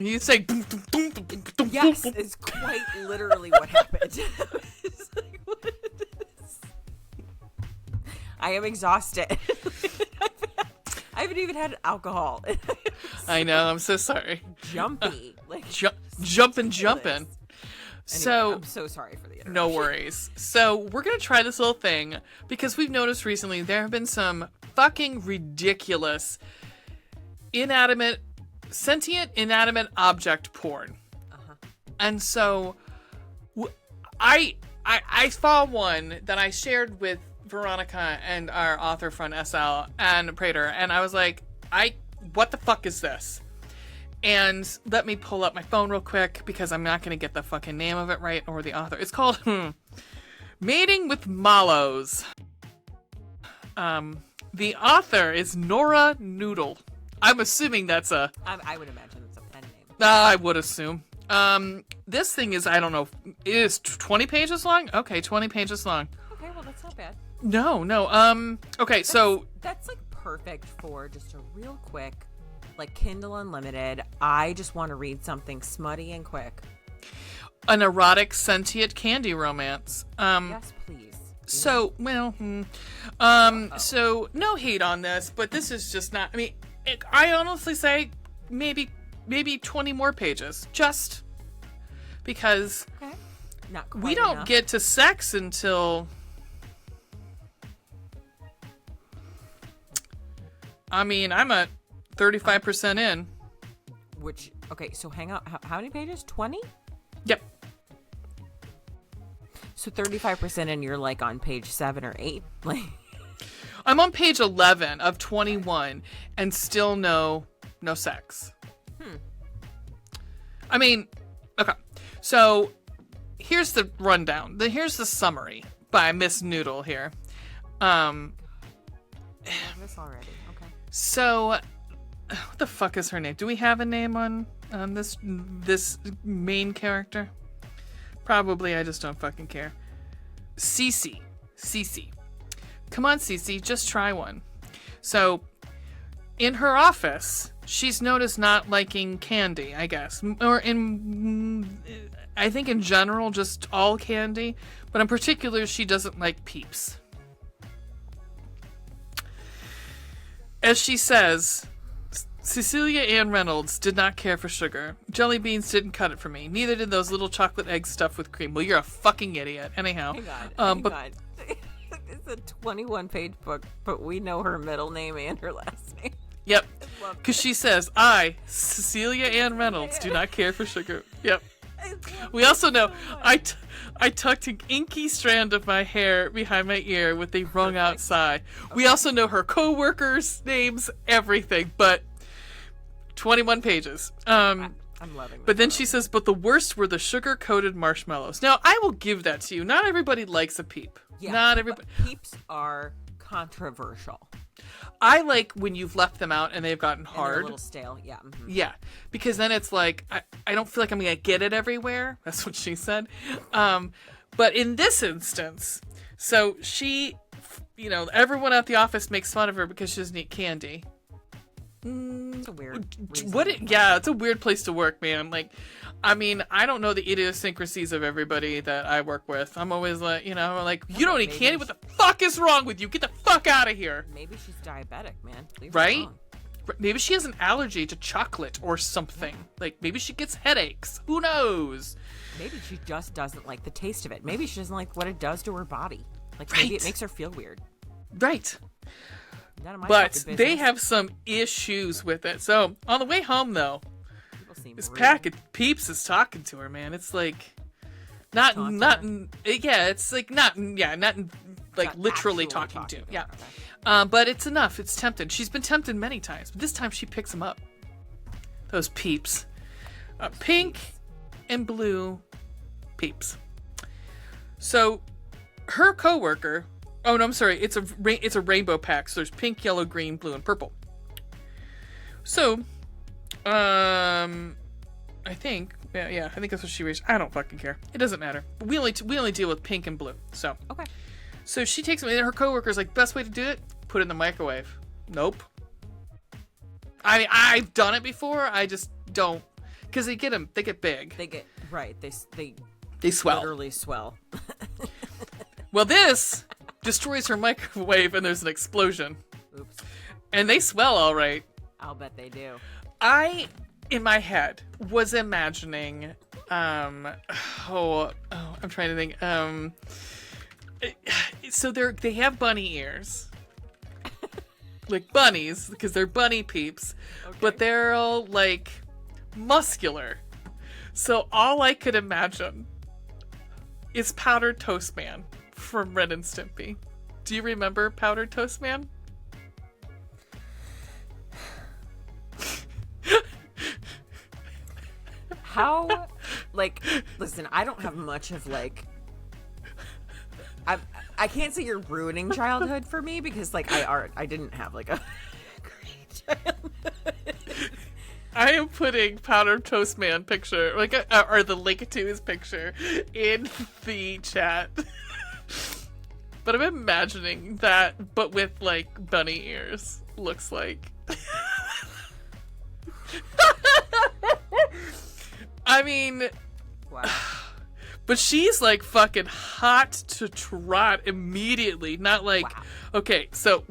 You say boom, boom, boom, boom, boom, boom, Yes, boom. it's quite literally what happened. It's like, what is this? I am exhausted. I haven't even had alcohol. I know. I'm so sorry. Jumpy. Like Jumping. Anyway, So I'm so sorry for the interruption. no worries. So we're going to try this little thing because we've noticed recently there have been some fucking ridiculous sentient inanimate object porn. Uh-huh. And so I saw one that I shared with Veronica and our author friend SL and Prater, and I was like, what the fuck is this? And let me pull up my phone real quick because I'm not going to get the fucking name of it right or the author. It's called Mating with Mallows. The author is Nora Noodle. I'm assuming that's I would imagine it's a pen name. I would assume. This thing is, I don't know, it is 20 pages long? Okay, 20 pages long. Okay, well, that's not bad. No. Okay, so That's like perfect for just a real quick, like Kindle Unlimited. I just want to read something smutty and quick. an erotic sentient candy romance. Yes, please. So, well, so no hate on this, but this is just not, I mean, I honestly say maybe 20 more pages, just because Okay. Not quite we don't enough. get to sex until, I mean, I'm at 35% in. Which, okay, so hang on. How many pages? 20? Yep. So 35% and you're like on page 7 or 8? Like, I'm on page 11 of 21 and still no sex. I mean, okay. So here's the rundown. Here's the summary by Miss Noodle here. this already. Okay. So what the fuck is her name? Do we have a name on this main character? Probably. I just don't fucking care. Cece. Come on, Cece, just try one. So, in her office, she's noticed not liking candy, I guess. Or I think in general, just all candy. But in particular, she doesn't like peeps. As she says, Cecilia Ann Reynolds did not care for sugar. Jelly beans didn't cut it for me. Neither did those little chocolate eggs stuffed with cream. Well, you're a fucking idiot. Anyhow. Hang on. It's a 21-page book, but we know her middle name and her last name. Yep. Because she says, I, Cecilia Ann Reynolds, do not care for sugar. Yep. We also know I tucked an inky strand of my hair behind my ear with a wrung out sigh. We also know her co-workers' names, everything, but 21 pages. I'm loving this. But then she says, but the worst were the sugar-coated marshmallows. Now, I will give that to you. Not everybody likes a peep. Yeah, Not everybody. Peeps are controversial. I like when you've left them out and they've gotten And they're hard. a little stale. Yeah. Mm-hmm. Yeah, because then it's like, I don't feel like I'm going to get it everywhere. That's what she said. But in this instance, so she, everyone at the office makes fun of her because she doesn't eat candy. It's a weird reason. It's a weird place to work, man. Like, I mean, I don't know the idiosyncrasies of everybody that I work with. I'm always like, you don't eat candy. What the fuck is wrong with you? Get the fuck out of here. Maybe she's diabetic, man. Leave her Right? alone. Maybe she has an allergy to chocolate or something. Like, maybe she gets headaches. Who knows? Maybe she just doesn't like the taste of it. Maybe she doesn't like what it does to her body. Like, Right. maybe it makes her feel weird. Right. None of my But fucking they business. have some issues with it. So, on the way home, though, People seem this rude. pack of peeps is talking to her, man. It's like, it's like not like Not literally actually talking to. her. Yeah. Okay. But it's enough. It's tempting. She's been tempted many times, but this time she picks them up. Those peeps. Pink and blue peeps. So, her coworker. Oh no, I'm sorry. It's a rainbow pack. So there's pink, yellow, green, blue, and purple. So, I think I think that's what she reads. I don't fucking care. It doesn't matter. But we only deal with pink and blue. So Okay. So she takes them, and her coworker's like, best way to do it, put it in the microwave. Nope. I've done it before. I just don't. because they get big. They get right. They swell. Literally swell. Well, this destroys her microwave and there's an explosion. Oops. And they swell all right. I'll bet they do. I, in my head, was imagining, I'm trying to think, so they have bunny ears. Like bunnies, because they're bunny peeps, Okay. but they're all, like, muscular. So all I could imagine is Powdered Toast Man from Ren and Stimpy. Do you remember Powdered Toast Man? How, like, listen, I don't have much of, like, I can't say you're ruining childhood for me because, like, I didn't have, like, a great childhood. I am putting Powdered Toast Man picture, like, or the link to his picture in the chat. But I'm imagining that, but with, like, bunny ears, looks like. I mean, Wow. but she's like fucking hot to trot immediately. Not like, Wow. okay, so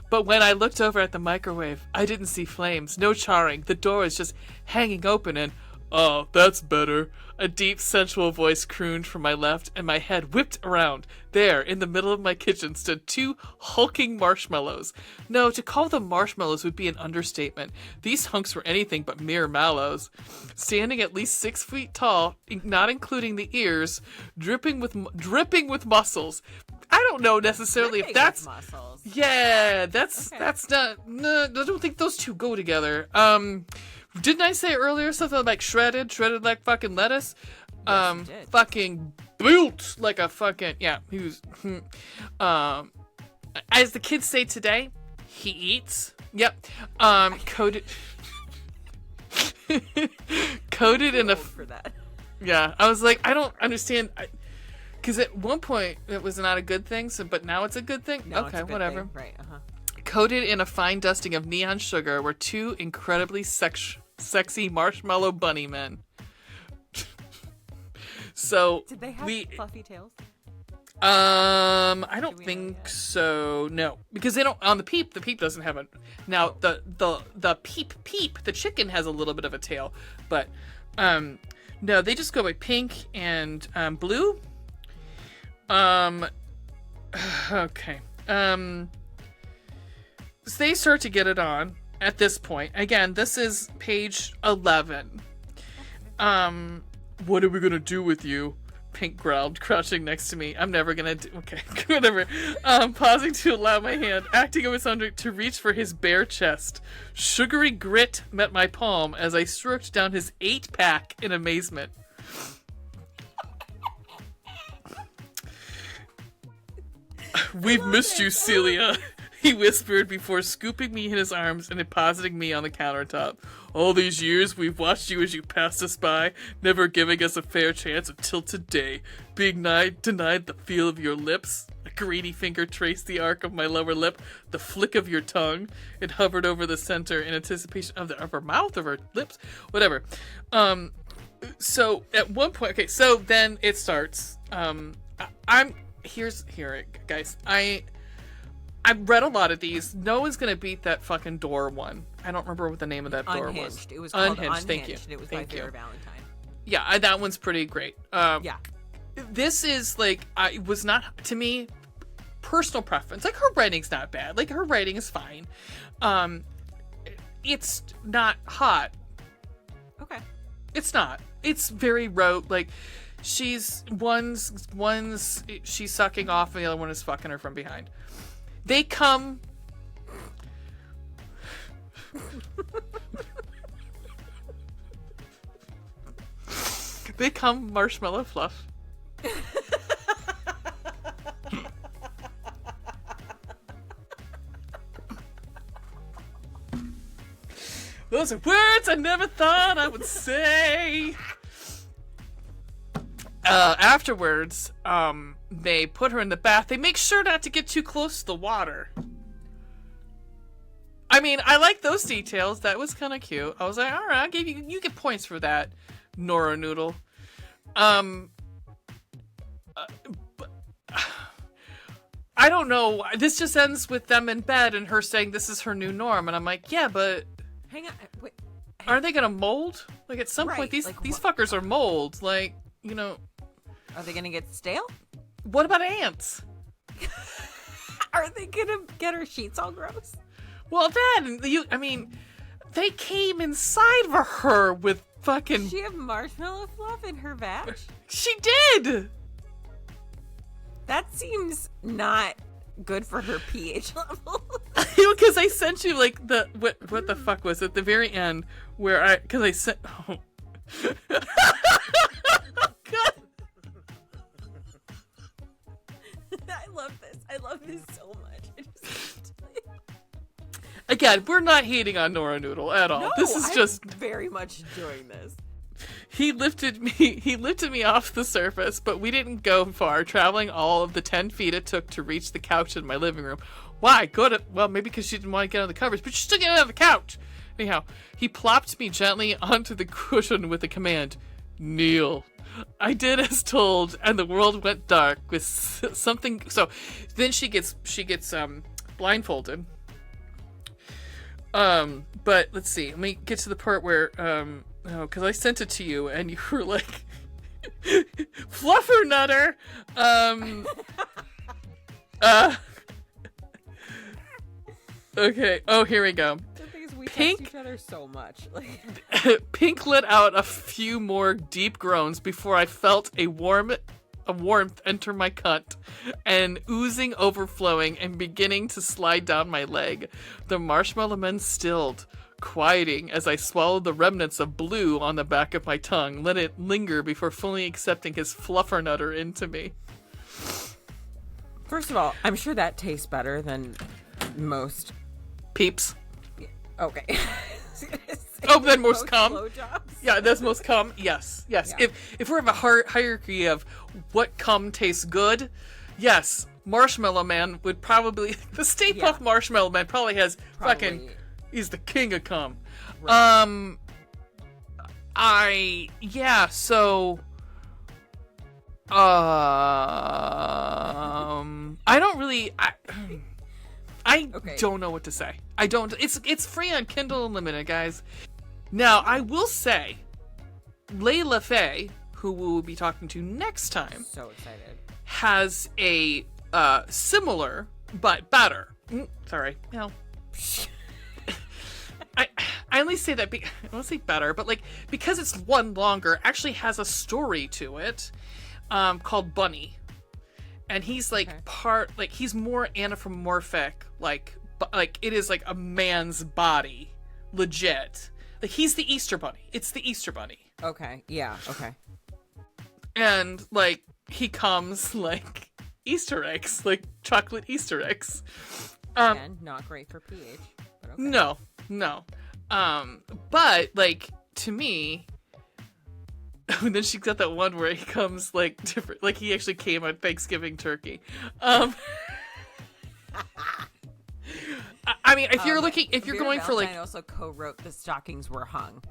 but when I looked over at the microwave, I didn't see flames, no charring. The door was just hanging open and, oh, that's better. A deep, sensual voice crooned from my left, and my head whipped around. There, in the middle of my kitchen, stood 2 hulking marshmallows. No, to call them marshmallows would be an understatement. These hunks were anything but mere mallows. Standing at least 6 feet tall, not including the ears, dripping with muscles. I don't know necessarily if that's... muscles. Yeah, that's not... No, I don't think those two go together. Didn't I say earlier something like shredded like fucking lettuce? Yes, you did. Fucking built like a fucking, yeah, he was, as the kids say today, he eats. Yep. Coated in a, For that. yeah, I was like, I don't understand, because at one point it was not a good thing, but now it's a good thing? No, Okay, it's a good whatever. thing. Right, Coated in a fine dusting of neon sugar were 2 incredibly sexy marshmallow bunny men. So Did they have fluffy tails? I don't Do we know think yet? so. No, because they don't on the peep doesn't have a. Now the peep, the chicken has a little bit of a tail, but no, they just go by pink and blue. Okay. So they start to get it on at this point. Again, this is page 11. What are we gonna do with you? Pink growled, crouching next to me. I'm never gonna do. Okay, whatever. Pausing to allow my hand, acting of its under to reach for his bare chest. Sugary grit met my palm as I stroked down his 8-pack in amazement. We've missed you, Celia. He whispered before scooping me in his arms and depositing me on the countertop. All these years, we've watched you as you passed us by, never giving us a fair chance until today. Being denied the feel of your lips. A greedy finger traced the arc of my lower lip, the flick of your tongue. It hovered over the center in anticipation of her mouth, of her lips, whatever. So at one point, okay, so then it starts. Here, guys. I've read a lot of these. No one's gonna beat that fucking door one. I don't remember what the name of that door was. Unhinged. It was called Unhinged. Thank you. And it was Thank by you. Vera Valentine. Yeah, that one's pretty great. Yeah. This is like, it was not, to me, personal preference. Like, her writing's not bad. Like, her writing is fine. It's not hot. Okay. It's not. It's very rote. Like, she's she's sucking off and the other one is fucking her from behind. They come. They come marshmallow fluff. Those are words I never thought I would say. Afterwards, they put her in the bath. They make sure not to get too close to the water. I mean, I like those details. That was kind of cute. I was like, all right, I'll give you get points for that, Nora Noodle. But, I don't know. This just ends with them in bed and her saying this is her new norm, and I'm like, yeah, but hang on, wait. Aren't they gonna mold? Like at some point, these fuckers are mold. Like, you know. Are they gonna get stale? What about ants? Are they gonna get her sheets all gross? Well, then I mean, they came inside of her with fucking. Does she have marshmallow fluff in her vag? She did. That seems not good for her pH level. Because I sent you like the what the fuck was it? The very end where I sent. Oh. God. I love this so much. Again, we're not hating on Nora Noodle at all. No, this is just very much enjoying this. He lifted me off the surface, but we didn't go far, traveling all of the 10 feet it took to reach the couch in my living room. Why? Well, maybe because she didn't want to get on the covers, but she still get out of the couch. Anyhow, he plopped me gently onto the cushion with the command, kneel. I did as told, and the world went dark with something. So then she gets blindfolded. But let's see. Let me get to the part where because I sent it to you, and you were like, "Fluffer nutter." Okay. Oh, here we go. Pink text each other so much. Pink let out a few more deep groans before I felt a warmth enter my cunt, and oozing, overflowing, and beginning to slide down my leg. The marshmallow man stilled, quieting as I swallowed the remnants of blue on the back of my tongue, let it linger before fully accepting his fluffernutter into me. First of all, I'm sure that tastes better than most peeps. Okay. Oh, then most cum. Blowjobs? Yeah, that's most cum. Yes. Yeah. If we're in a hierarchy of what cum tastes good, yes, Marshmallow Man would probably the Stay Puft Marshmallow Man probably has fucking. He's the king of cum. Right. So. I don't really. I don't know what to say. I don't. It's free on Kindle Unlimited, guys. Now, I will say, Layla Faye, who we will be talking to next time, so excited, has a similar but better. Sorry, no. I only say that. I don't say better, but like because it's one longer, actually has a story to it, called Bunny. And he's like he's more anthropomorphic, like it is like a man's body, legit. Like he's the Easter Bunny. It's the Easter Bunny. Okay. Yeah. Okay. And like he comes like Easter eggs, like chocolate Easter eggs. Again, not great for pH. But okay. No. But like to me. And then she's got that one where he comes like different, like he actually came on Thanksgiving turkey. I mean, if you're going for like, I also co-wrote "The Stockings Were Hung."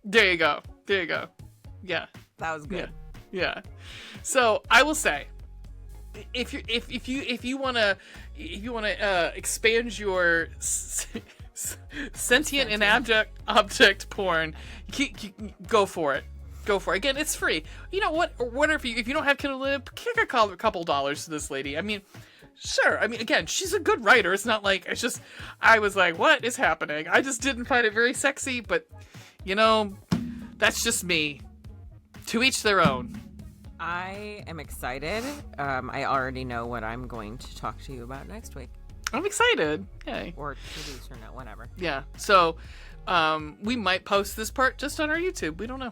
There you go. Yeah, that was good. Yeah. So I will say, if you wanna expand your sentient and object porn, go for it. Go for it. Again, it's free. You know what? Or whatever. If you don't have Kindle Unlimited, kick a couple dollars to this lady. I mean, sure. I mean, again, she's a good writer. It's not like it's just. I was like, what is happening? I just didn't find it very sexy. But, you know, that's just me. To each their own. I am excited. I already know what I'm going to talk to you about next week. I'm excited. Yay. Or 2 weeks from now, whatever. Yeah. So, we might post this part just on our YouTube. We don't know.